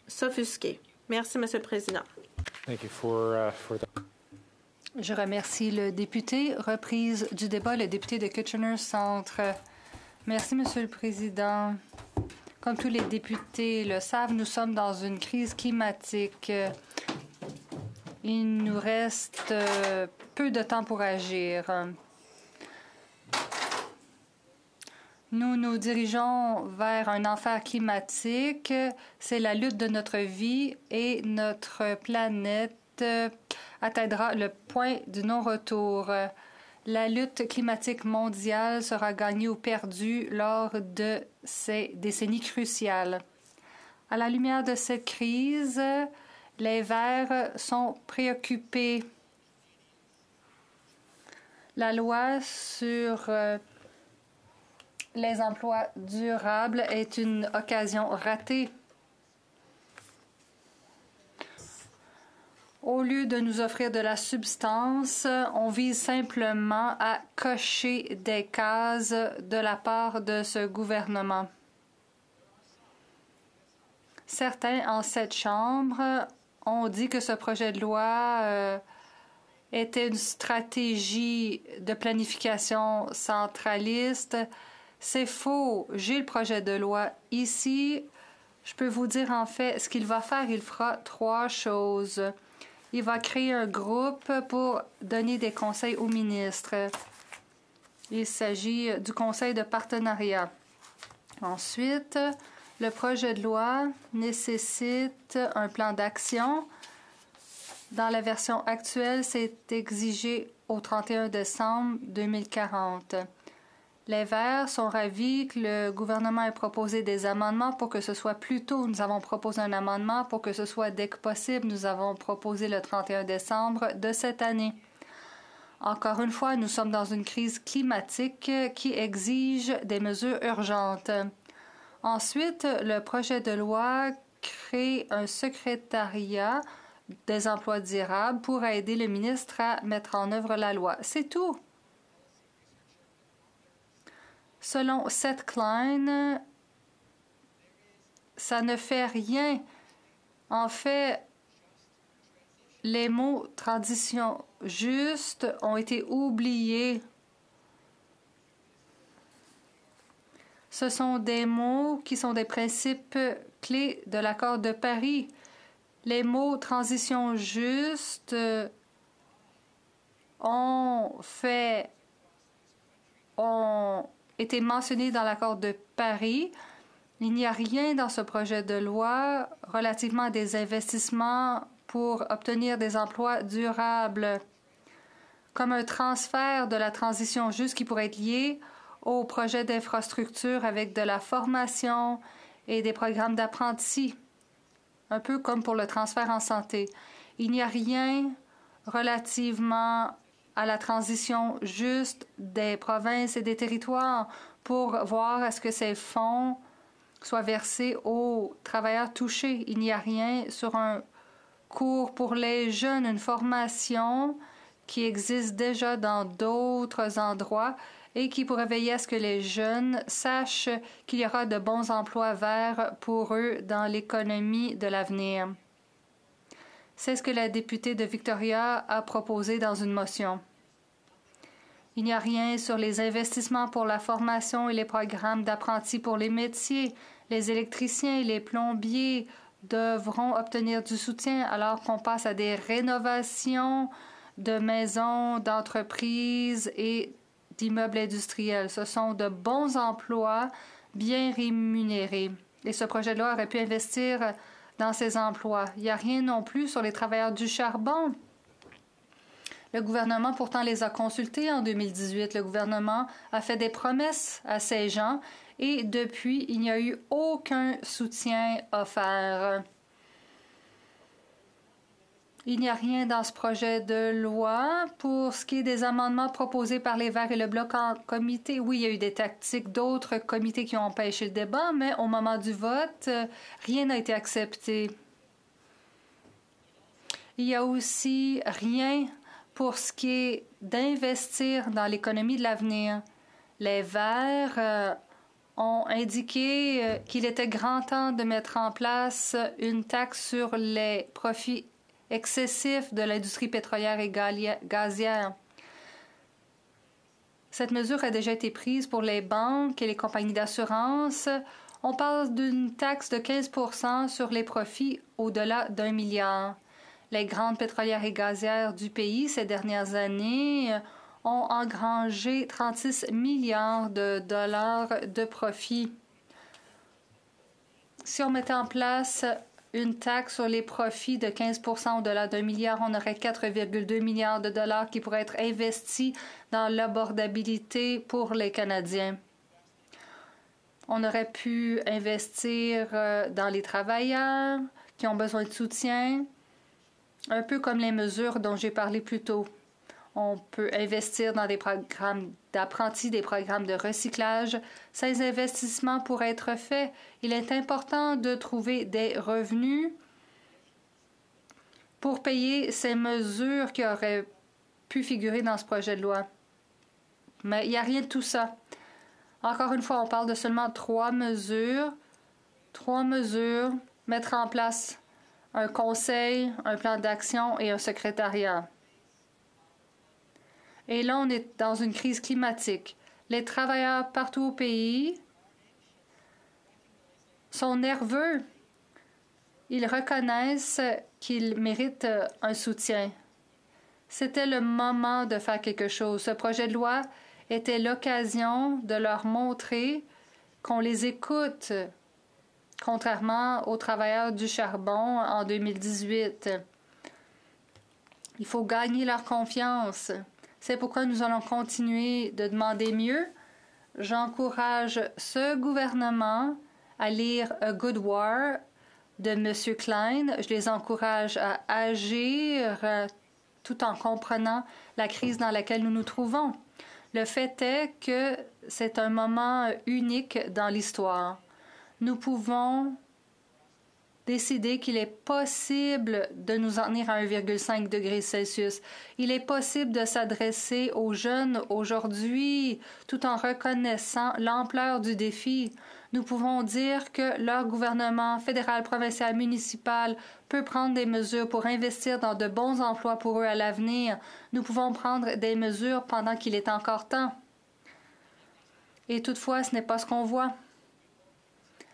s'offusquer. Merci, Monsieur le Président. Thank you for that. Je remercie le député. Reprise du débat, le député de Kitchener Centre. Merci, Monsieur le Président. Comme tous les députés le savent, nous sommes dans une crise climatique. Il nous reste peu de temps pour agir. Nous nous dirigeons vers un enfer climatique. C'est la lutte de notre vie et notre planète atteindra le point du non-retour. La lutte climatique mondiale sera gagnée ou perdue lors de ces décennies cruciales. À la lumière de cette crise, les Verts sont préoccupés. La loi sur les emplois durables est une occasion ratée. Au lieu de nous offrir de la substance, on vise simplement à cocher des cases de la part de ce gouvernement. Certains en cette Chambre ont dit que ce projet de loi était une stratégie de planification centraliste. C'est faux. J'ai le projet de loi ici. Je peux vous dire en fait ce qu'il va faire. Il fera 3 choses. Il va créer un groupe pour donner des conseils aux ministres. Il s'agit du conseil de partenariat. Ensuite, le projet de loi nécessite un plan d'action. Dans la version actuelle, c'est exigé au 31 décembre 2040. Les Verts sont ravis que le gouvernement ait proposé des amendements pour que ce soit plus tôt. Nous avons proposé un amendement pour que ce soit dès que possible. Nous avons proposé le 31 décembre de cette année. Encore une fois, nous sommes dans une crise climatique qui exige des mesures urgentes. Ensuite, le projet de loi crée un secrétariat des emplois durables pour aider le ministre à mettre en œuvre la loi. C'est tout. Selon Seth Klein, ça ne fait rien. En fait, les mots « transition juste » ont été oubliés. Ce sont des mots qui sont des principes clés de l'accord de Paris. Les mots « transition juste » ont été mentionnés dans l'accord de Paris. Il n'y a rien dans ce projet de loi relativement à des investissements pour obtenir des emplois durables, comme un transfert de la transition juste qui pourrait être lié au projet d'infrastructure avec de la formation et des programmes d'apprentis, un peu comme pour le transfert en santé. Il n'y a rien relativement à la transition juste des provinces et des territoires pour voir à ce que ces fonds soient versés aux travailleurs touchés. Il n'y a rien sur un cours pour les jeunes, une formation qui existe déjà dans d'autres endroits et qui pourrait veiller à ce que les jeunes sachent qu'il y aura de bons emplois verts pour eux dans l'économie de l'avenir. C'est ce que la députée de Victoria a proposé dans une motion. Il n'y a rien sur les investissements pour la formation et les programmes d'apprentis pour les métiers. Les électriciens et les plombiers devront obtenir du soutien alors qu'on passe à des rénovations de maisons, d'entreprises et d'immeubles industriels. Ce sont de bons emplois bien rémunérés. Et ce projet de loi aurait pu investir dans ces emplois. Il n'y a rien non plus sur les travailleurs du charbon. Le gouvernement pourtant les a consultés en 2018. Le gouvernement a fait des promesses à ces gens et depuis, il n'y a eu aucun soutien offert. Il n'y a rien dans ce projet de loi pour ce qui est des amendements proposés par les Verts et le Bloc en comité. Oui, il y a eu des tactiques d'autres comités qui ont empêché le débat, mais au moment du vote, rien n'a été accepté. Il n'y a aussi rien pour ce qui est d'investir dans l'économie de l'avenir. Les Verts ont indiqué qu'il était grand temps de mettre en place une taxe sur les profits excessifs de l'industrie pétrolière et gazière. Cette mesure a déjà été prise pour les banques et les compagnies d'assurance. On parle d'une taxe de 15 % sur les profits au-delà d'1 milliard. Les grandes pétrolières et gazières du pays ces dernières années ont engrangé 36 milliards de dollars de profits. Si on mettait en place une taxe sur les profits de 15 % au-delà d'1 milliard, on aurait 4,2 milliards de dollars qui pourraient être investis dans l'abordabilité pour les Canadiens. On aurait pu investir dans les travailleurs qui ont besoin de soutien, un peu comme les mesures dont j'ai parlé plus tôt. On peut investir dans des programmes d'apprentis, des programmes de recyclage. Ces investissements pourraient être faits. Il est important de trouver des revenus pour payer ces mesures qui auraient pu figurer dans ce projet de loi. Mais il n'y a rien de tout ça. Encore une fois, on parle de seulement 3 mesures. 3 mesures, mettre en place un conseil, un plan d'action et un secrétariat. Et là, on est dans une crise climatique. Les travailleurs partout au pays sont nerveux. Ils reconnaissent qu'ils méritent un soutien. C'était le moment de faire quelque chose. Ce projet de loi était l'occasion de leur montrer qu'on les écoute, contrairement aux travailleurs du charbon en 2018. Il faut gagner leur confiance. C'est pourquoi nous allons continuer de demander mieux. J'encourage ce gouvernement à lire A Good War de M. Klein. Je les encourage à agir tout en comprenant la crise dans laquelle nous nous trouvons. Le fait est que c'est un moment unique dans l'histoire. Nous pouvons décider qu'il est possible de nous en tenir à 1,5 degré Celsius. Il est possible de s'adresser aux jeunes aujourd'hui tout en reconnaissant l'ampleur du défi. Nous pouvons dire que leur gouvernement fédéral, provincial, municipal peut prendre des mesures pour investir dans de bons emplois pour eux à l'avenir. Nous pouvons prendre des mesures pendant qu'il est encore temps. Et toutefois, ce n'est pas ce qu'on voit.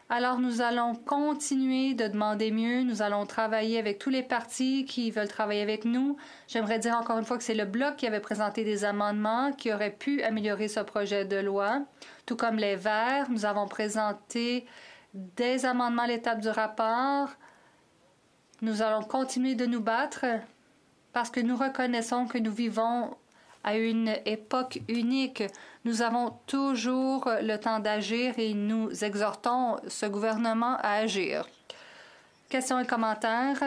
Alors nous allons continuer de demander mieux. Nous allons travailler avec tous les partis qui veulent travailler avec nous. J'aimerais dire encore une fois que c'est le Bloc qui avait présenté des amendements qui auraient pu améliorer ce projet de loi. Tout comme les Verts, nous avons présenté des amendements à l'étape du rapport. Nous allons continuer de nous battre parce que nous reconnaissons que nous vivons à une époque unique. Nous avons toujours le temps d'agir et nous exhortons ce gouvernement à agir. Questions et commentaires.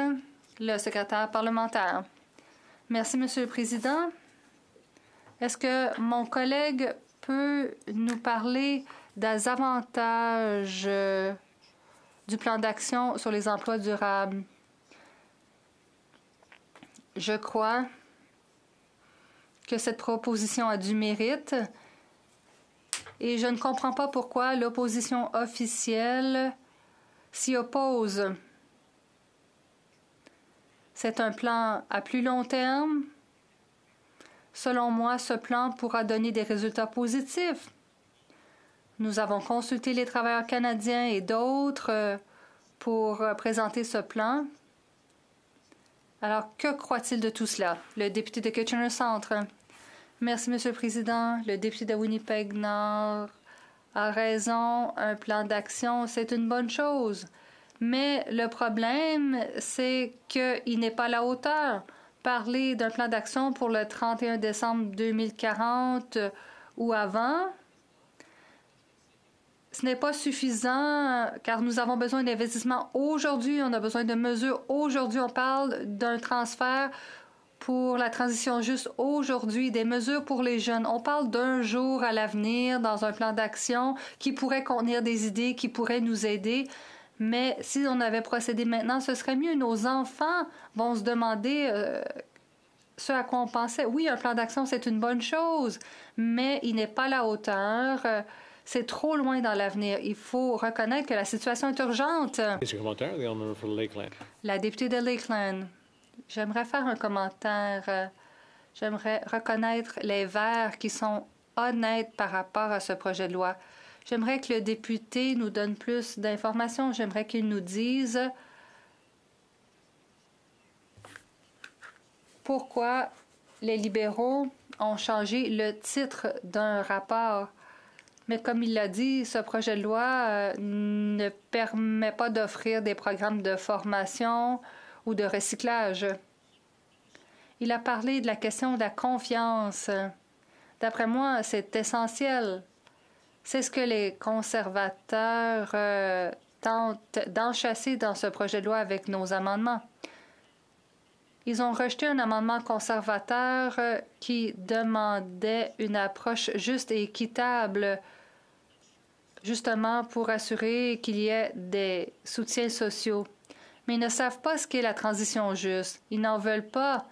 Le secrétaire parlementaire. Merci, Monsieur le Président. Est-ce que mon collègue peut nous parler des avantages du plan d'action sur les emplois durables? Je crois que cette proposition a du mérite et je ne comprends pas pourquoi l'opposition officielle s'y oppose. C'est un plan à plus long terme. Selon moi, ce plan pourra donner des résultats positifs. Nous avons consulté les travailleurs canadiens et d'autres pour présenter ce plan. Alors, que croit-il de tout cela? Le député de Kitchener Centre. Merci, Monsieur le Président. Le député de Winnipeg-Nord a raison. Un plan d'action, c'est une bonne chose. Mais le problème, c'est qu'il n'est pas à la hauteur. Parler d'un plan d'action pour le 31 décembre 2040 ou avant, ce n'est pas suffisant car nous avons besoin d'investissements aujourd'hui. On a besoin de mesures aujourd'hui. On parle d'un transfert pour la transition juste aujourd'hui, des mesures pour les jeunes. On parle d'un jour à l'avenir dans un plan d'action qui pourrait contenir des idées, qui pourraient nous aider. Mais si on avait procédé maintenant, ce serait mieux. Nos enfants vont se demander ce à quoi on pensait. Oui, un plan d'action, c'est une bonne chose, mais il n'est pas à la hauteur. C'est trop loin dans l'avenir. Il faut reconnaître que la situation est urgente. Is your commentaire? The honour for Lakeland. La députée de Lakeland. J'aimerais faire un commentaire. J'aimerais reconnaître les Verts qui sont honnêtes par rapport à ce projet de loi. J'aimerais que le député nous donne plus d'informations. J'aimerais qu'il nous dise pourquoi les libéraux ont changé le titre d'un rapport. Mais comme il l'a dit, ce projet de loi ne permet pas d'offrir des programmes de formation ou de recyclage. Il a parlé de la question de la confiance. D'après moi, c'est essentiel. C'est ce que les conservateurs tentent d'enchasser dans ce projet de loi avec nos amendements. Ils ont rejeté un amendement conservateur qui demandait une approche juste et équitable, justement pour assurer qu'il y ait des soutiens sociaux. Mais ils ne savent pas ce qu'est la transition juste. Ils n'en veulent pas.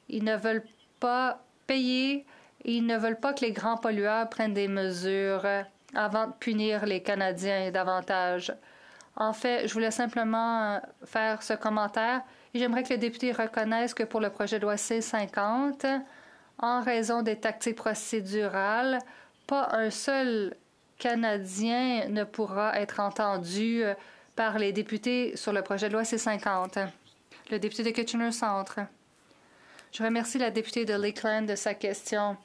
Ils ne veulent pas payer. Ils ne veulent pas que les grands pollueurs prennent des mesures avant de punir les Canadiens davantage. En fait, je voulais simplement faire ce commentaire et j'aimerais que le député reconnaisse que pour le projet de loi C-50, en raison des tactiques procédurales, pas un seul Canadien ne pourra être entendu par les députés sur le projet de loi C-50. Le député de Kitchener-Centre. Je remercie la députée de Lakeland de sa question.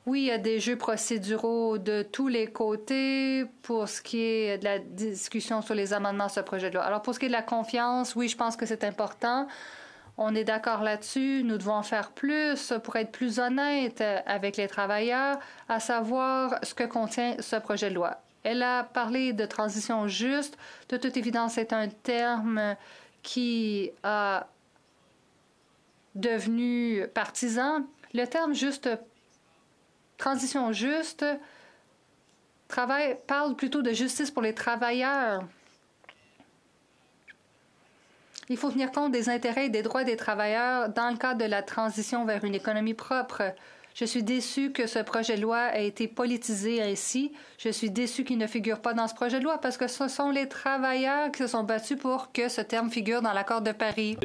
Oui, il y a des jeux procéduraux de tous les côtés pour ce qui est de la discussion sur les amendements à ce projet de loi. Alors, pour ce qui est de la confiance, oui, je pense que c'est important. On est d'accord là-dessus. Nous devons en faire plus pour être plus honnêtes avec les travailleurs, à savoir ce que contient ce projet de loi. Elle a parlé de transition juste. De toute évidence, c'est un terme qui a devenu partisan. Le terme juste transition juste parle plutôt de justice pour les travailleurs. Il faut tenir compte des intérêts et des droits des travailleurs dans le cadre de la transition vers une économie propre. Je suis déçue que ce projet de loi ait été politisé ainsi. Je suis déçue qu'il ne figure pas dans ce projet de loi parce que ce sont les travailleurs qui se sont battus pour que ce terme figure dans l'accord de Paris.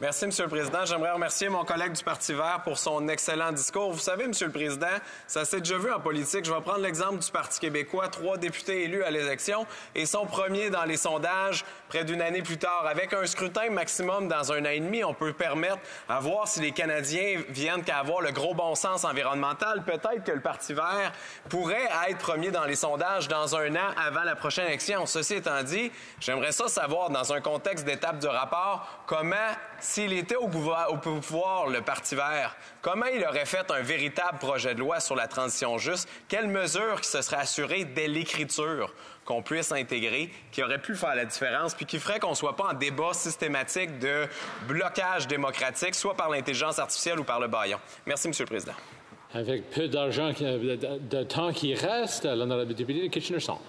Merci, M. le Président. J'aimerais remercier mon collègue du Parti vert pour son excellent discours. Vous savez, M. le Président, ça s'est déjà vu en politique. Je vais prendre l'exemple du Parti québécois. 3 députés élus à l'élection et sont premiers dans les sondages près d'une année plus tard. Avec un scrutin maximum dans 1 an et demi, on peut permettre à voir si les Canadiens viennent qu'à avoir le gros bon sens environnemental. Peut-être que le Parti vert pourrait être premier dans les sondages dans 1 an avant la prochaine élection. Ceci étant dit, j'aimerais ça savoir, dans un contexte d'étape du rapport, comment, s'il était au pouvoir, le Parti vert, comment il aurait fait un véritable projet de loi sur la transition juste? Quelles mesures qui se seraient assurées dès l'écriture qu'on puisse intégrer, qui aurait pu faire la différence, puis qui ferait qu'on ne soit pas en débat systématique de blocage démocratique, soit par l'intelligence artificielle ou par le bâillon. Merci, M. le Président. Avec peu d'argent, de temps qui reste, l'honorable député de Kitchener-Centre.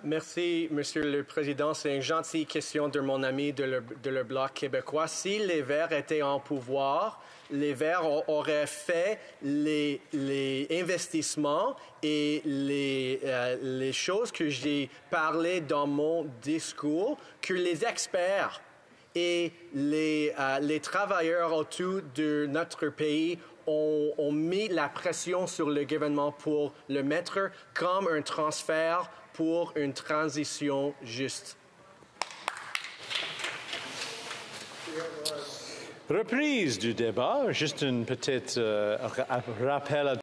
Merci, Monsieur le Président. C'est une gentille question de mon ami de le Bloc québécois. Si les Verts étaient en pouvoir, les Verts auraient fait les investissements et les choses que j'ai parlé dans mon discours, que les experts et les travailleurs autour de notre pays ont mis la pression sur le gouvernement pour le mettre comme un transfert pour une transition juste. Reprise du débat. Juste une petite rappel à